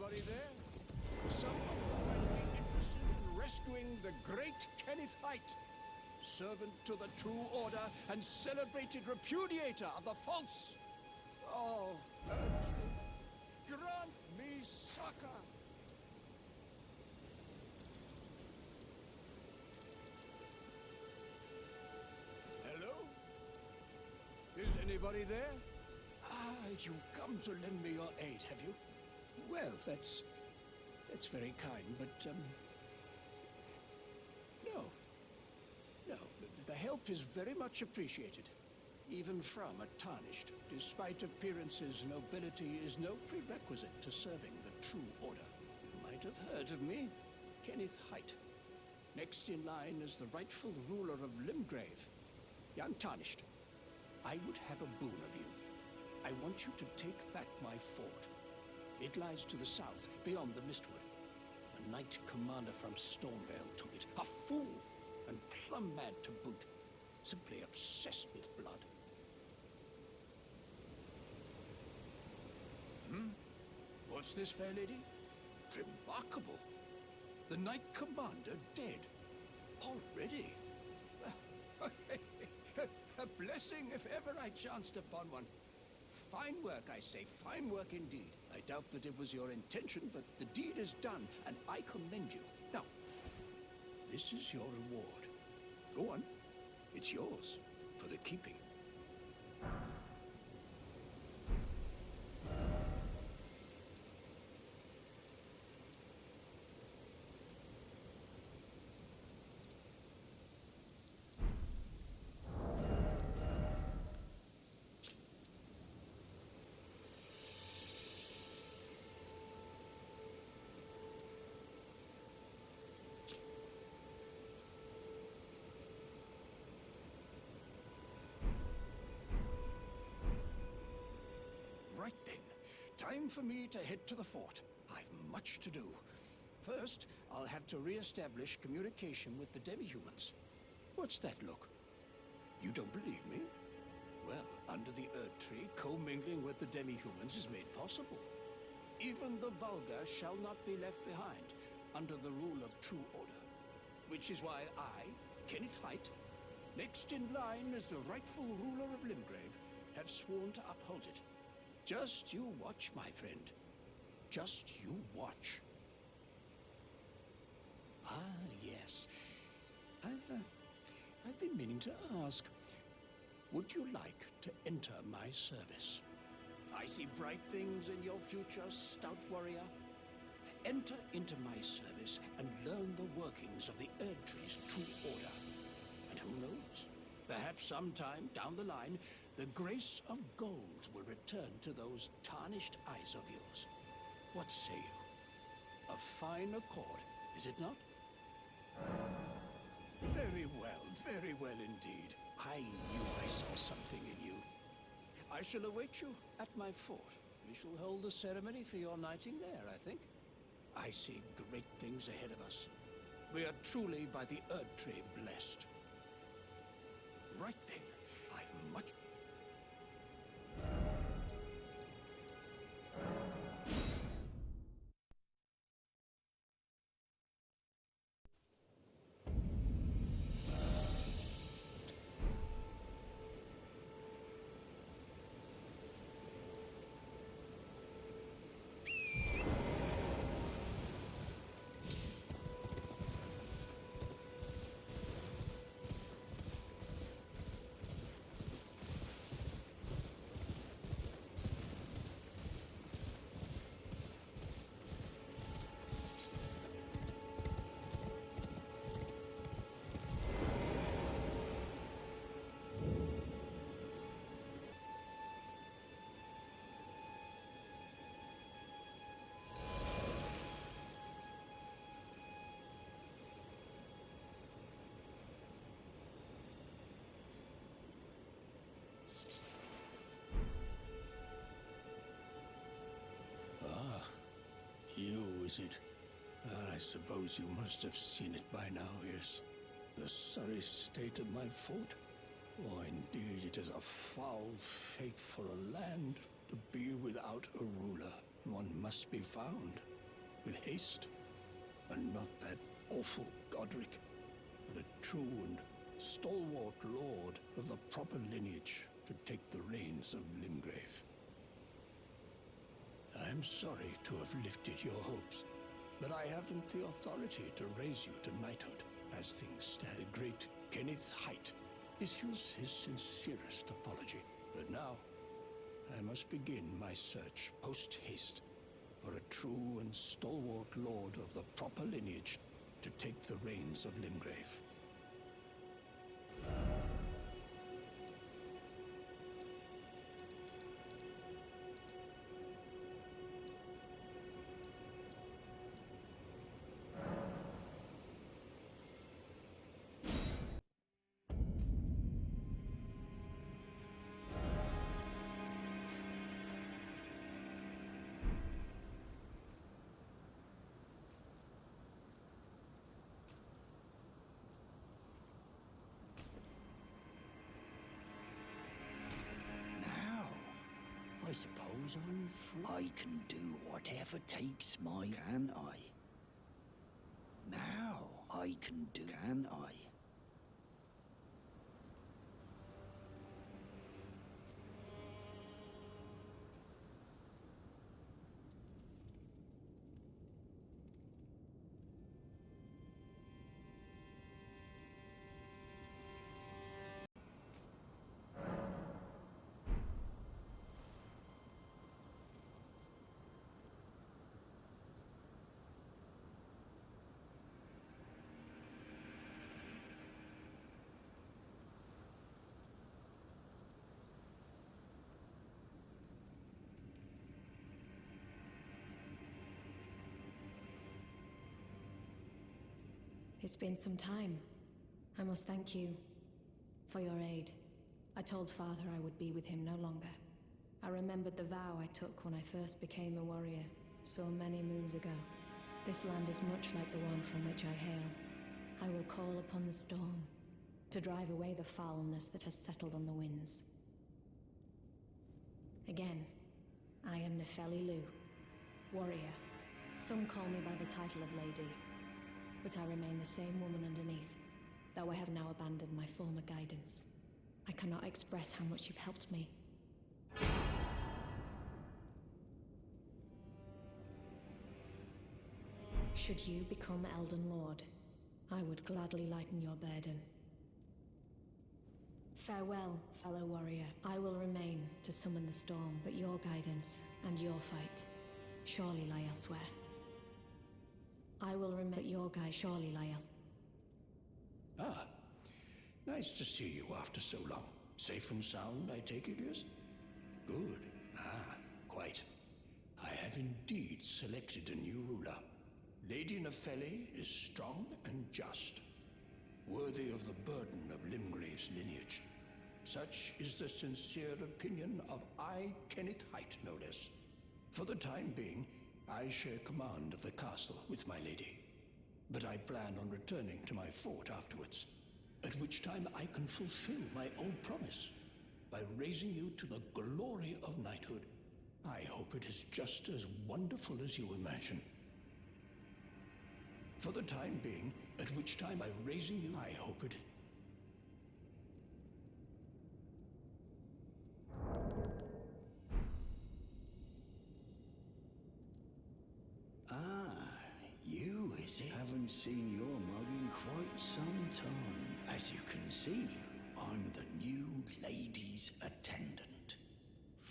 anybody there? Someone who might be interested in rescuing the great Kenneth Haight, servant to the true order and celebrated repudiator of the false. Oh, Erdtree, grant me succor. Hello? Is anybody there? Ah, you've come to lend me your aid, have you? Well, that's very kind, but, no. No, the help is very much appreciated. Even from a tarnished. Despite appearances, nobility is no prerequisite to serving the true order. You might have heard of me. Kenneth Haight. Next in line is the rightful ruler of Limgrave. The untarnished. I would have a boon of you. I want you to take back my fort. It lies to the south, beyond the Mistwood. A knight commander from Stormvale took it. A fool! And plumb mad to boot. Simply obsessed with blood. What's this, fair lady? Remarkable. The knight commander dead. Already? A blessing if ever I chanced upon one. Fine work, I say. Fine work indeed. I doubt that it was your intention, but the deed is done, and I commend you. Now, this is your reward. Go on. It's yours, for the keeping. Right then. Time for me to head to the fort. I've much to do. First, I'll have to re-establish communication with the demi-humans. What's that look? You don't believe me? Well, under the Erdtree, commingling with the demi-humans is made possible. Even the vulgar shall not be left behind, under the rule of true order. Which is why I, Kenneth Haight, next in line as the rightful ruler of Limgrave, have sworn to uphold it. Just you watch, my friend. Just you watch. Ah, yes. I've been meaning to ask. Would you like to enter my service? I see bright things in your future, stout warrior. Enter into my service and learn the workings of the Erdtree's true order. And who knows? Perhaps sometime down the line, the grace of gold will return to those tarnished eyes of yours. What say you? A fine accord, is it not? Very well indeed. I knew I saw something in you. I shall await you at my fort. We shall hold a ceremony for your knighting there, I think. I see great things ahead of us. We are truly by the Erdtree blessed. Right then, I've much... Ah, you, is it? I suppose you must have seen it by now, yes. The sorry state of my fort? Oh, indeed, it is a foul fate for a land to be without a ruler. One must be found. with haste. And not that awful Godric, but a true and stalwart lord of the proper lineage to take the reins of Limgrave. I'm sorry to have lifted your hopes, but I haven't the authority to raise you to knighthood. As things stand, the great Kenneth Haight issues his sincerest apology. But now, I must begin my search post-haste for a true and stalwart lord of the proper lineage to take the reins of Limgrave. I suppose I'm free. I can do whatever takes my... Can I? Now I can do... Can I? It's been some time. I must thank you for your aid. I told Father I would be with him no longer. I remembered the vow I took when I first became a warrior, so many moons ago. This land is much like the one from which I hail. I will call upon the storm to drive away the foulness that has settled on the winds. Again, I am Nepheli Loux, warrior. Some call me by the title of Lady, but I remain the same woman underneath, though I have now abandoned my former guidance. I cannot express how much you've helped me. Should you become Elden Lord, I would gladly lighten your burden. Farewell, fellow warrior. I will remain to summon the storm, but your guidance and your fight surely lie elsewhere. I will remember your guide surely lie elsewhere. Ah, nice to see you after so long. Safe and sound, I take it, yes? Good. Ah, quite. I have indeed selected a new ruler. Lady Nepheli is strong and just, worthy of the burden of Limgrave's lineage. Such is the sincere opinion of I, Kenneth Haight, no less. For the time being, I share command of the castle with my lady, but I plan on returning to my fort afterwards, at which time I can fulfill my old promise by raising you to the glory of knighthood. I hope it is just as wonderful as you imagine. For the time being, at which time by raising you, I hope it... You, is it? Haven't seen your mug in quite some time. As you can see, I'm the new lady's attendant.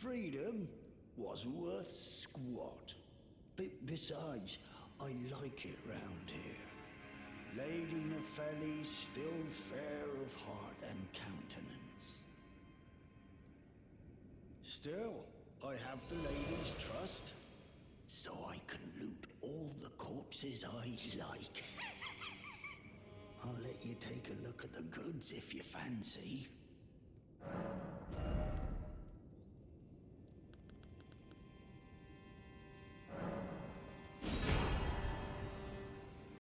Freedom was worth squat. Besides, I like it round here. Lady Nepheli still fair of heart and countenance. Still, I have the lady's trust, so I can loot all the corpses I like. I'll let you take a look at the goods if you fancy.